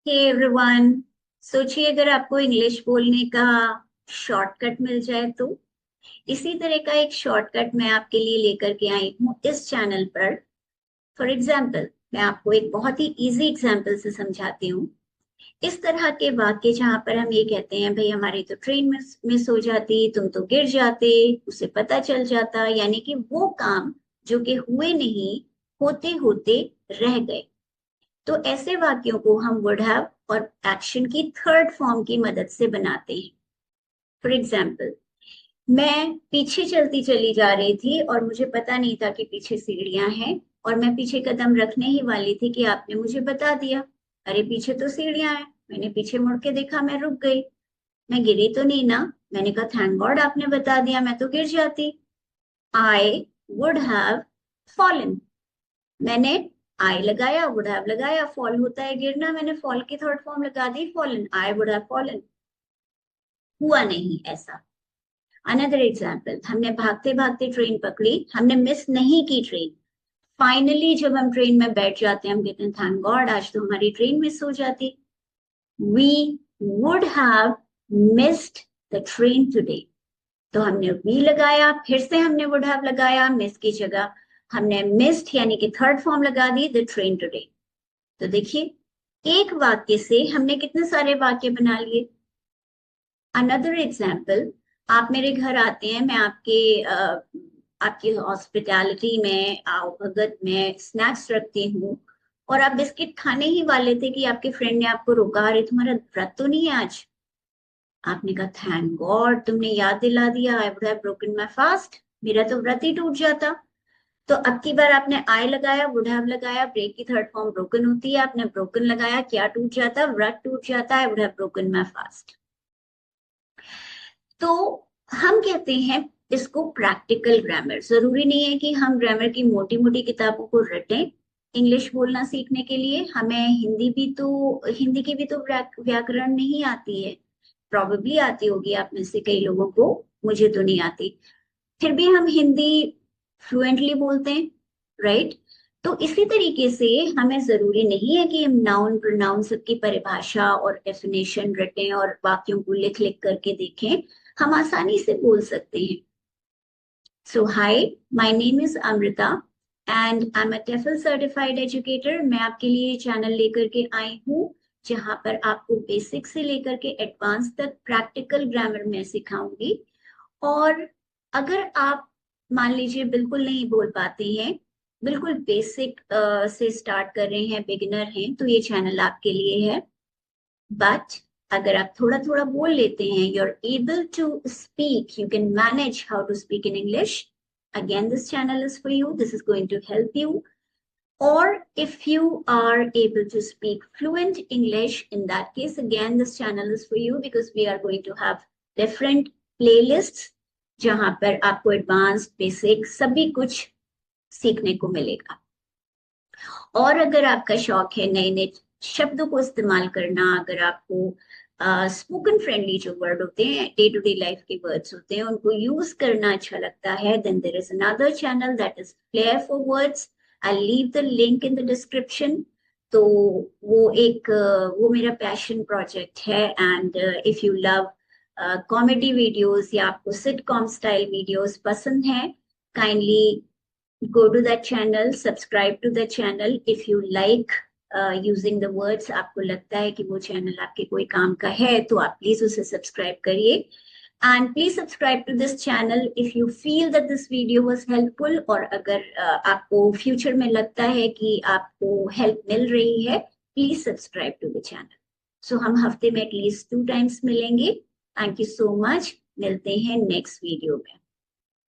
Hey everyone. सोचिए अगर आपको इंग्लिश बोलने का शॉर्टकट मिल जाए तो इसी तरह का एक शॉर्टकट मैं आपके लिए लेकर के आई हूँ इस चैनल पर। फॉर एग्जाम्पल मैं आपको एक बहुत ही इजी एग्जाम्पल से समझाती हूँ। इस तरह के वाक्य जहां पर हम ये कहते हैं भाई हमारी तो ट्रेन मिस हो जाती, तुम तो गिर जाते, उसे पता चल जाता, यानी कि वो काम जो कि हुए नहीं, होते होते रह गए। तो ऐसे वाक्यों को हम वुड हैव और एक्शन की थर्ड फॉर्म की मदद से बनाते हैं। फॉर एग्जाम्पल, मैं पीछे चलती चली जा रही थी और मुझे पता नहीं था कि पीछे सीढ़ियां हैं, और मैं पीछे कदम रखने ही वाली थी कि आपने मुझे बता दिया, अरे पीछे तो सीढ़ियां हैं। मैंने पीछे मुड़ के देखा, मैं रुक गई। मैं गिरी तो नहीं ना? मैंने कहा थैंक गॉड आपने बता दिया, मैं तो गिर जाती। आई वुड हैव फॉलन। मैंने आई लगाया, वुड हैव लगाया, फॉल होता है गिरना, मैंने फॉल की थर्ड फॉर्म लगा दी fallen, I would have fallen. हुआ नहीं ऐसा। अनदर एग्जाम्पल, हमने भागते भागते ट्रेन पकड़ी, हमने मिस नहीं की ट्रेन। फाइनली जब हम ट्रेन में बैठ जाते हैं हम कहते हैं थैंक गॉड आज तो हमारी ट्रेन मिस हो जाती। We would have missed the train today. तो हमने वी लगाया, फिर से हमने वुड हैव लगाया, मिस की जगह हमने मिस्ड यानी कि थर्ड फॉर्म लगा दी द ट्रेन टुडे। तो देखिए एक वाक्य से हमने कितने सारे वाक्य बना लिए। अनदर एग्जाम्पल, आप मेरे घर आते हैं, मैं आपकी हॉस्पिटैलिटी में, आओ भगत में स्नैक्स रखती हूँ, और आप बिस्किट खाने ही वाले थे कि आपके फ्रेंड ने आपको रोका, अरे तुम्हारा व्रत तो नहीं है आज? आपने कहा थैंक गॉड तुमने याद दिला दिया, आई would have broken my fast, मेरा तो व्रत ही टूट जाता। तो अब की बार आपने आई लगाया, वुड हैव लगाया, ब्रेक की थर्ड फॉर्म ब्रोकन होती है, आपने ब्रोकन लगाया, क्या टूट जाता? व्रत टूट जाता है, would have broken my fast. तो हम कहते हैं इसको प्रैक्टिकल ग्रामर। जरूरी नहीं है कि हम ग्रामर की मोटी मोटी किताबों को रटें। इंग्लिश बोलना सीखने के लिए हमें हिंदी की भी तो व्याकरण नहीं आती है। प्रॉबेबली आती होगी आप में से कई लोगों को, मुझे तो नहीं आती। फिर भी हम हिंदी फ्लुएंटली बोलते हैं, राइट? तो इसी तरीके से हमें जरूरी नहीं है कि हम नाउन प्रोनाउन सबकी परिभाषा और डेफिनेशन रटें और वाक्यों को लिख लिख करके देखें। हम आसानी से बोल सकते हैं। So hi, my name is Amrita and I am a TEFL certified educator. मैं आपके लिए चैनल लेकर के आई हूँ जहां पर आपको बेसिक से लेकर के एडवांस तक प्रैक्टिकल ग्रामर में सिखाऊंगी। और अगर आप मान लीजिए बिल्कुल नहीं बोल पाते हैं, बिल्कुल बेसिक से स्टार्ट कर रहे हैं, बिगिनर हैं, तो ये चैनल आपके लिए है। बट अगर आप थोड़ा थोड़ा बोल लेते हैं, you're able to speak, you can manage how to speak in English, again this channel is for you, this is going to help you. Or if you are able to speak fluent English, in that case again this channel is for you, because we are going to have different playlists जहां पर आपको advance basic सभी कुछ सीखने को मिलेगा। और अगर आपका शौक है नए नए शब्दों को इस्तेमाल करना, अगर आपको स्पोकन फ्रेंडली जो वर्ड होते हैं, डे टू डे लाइफ के वर्ड्स होते हैं, उनको यूज करना अच्छा लगता है, then there is another channel that is flair for words. I leave the link in the description. तो वो मेरा पैशन प्रोजेक्ट है। And if you love comedy videos या आपको सिटकॉम स्टाइल वीडियोस पसंद है, kindly go to that channel, subscribe to the channel. If you like using the words, आपको लगता है कि वो चैनल आपके कोई काम का है, तो आप प्लीज उसे सब्सक्राइब करिए। And please subscribe to this channel if you feel that this video was helpful. और अगर आपको फ्यूचर में लगता है कि आपको हेल्प मिल रही है, please subscribe to the channel. So हम हफ्ते में एटलीस्ट 2 टाइम्स मिलेंगे। थैंक यू सो मच, मिलते हैं नेक्स्ट वीडियो में।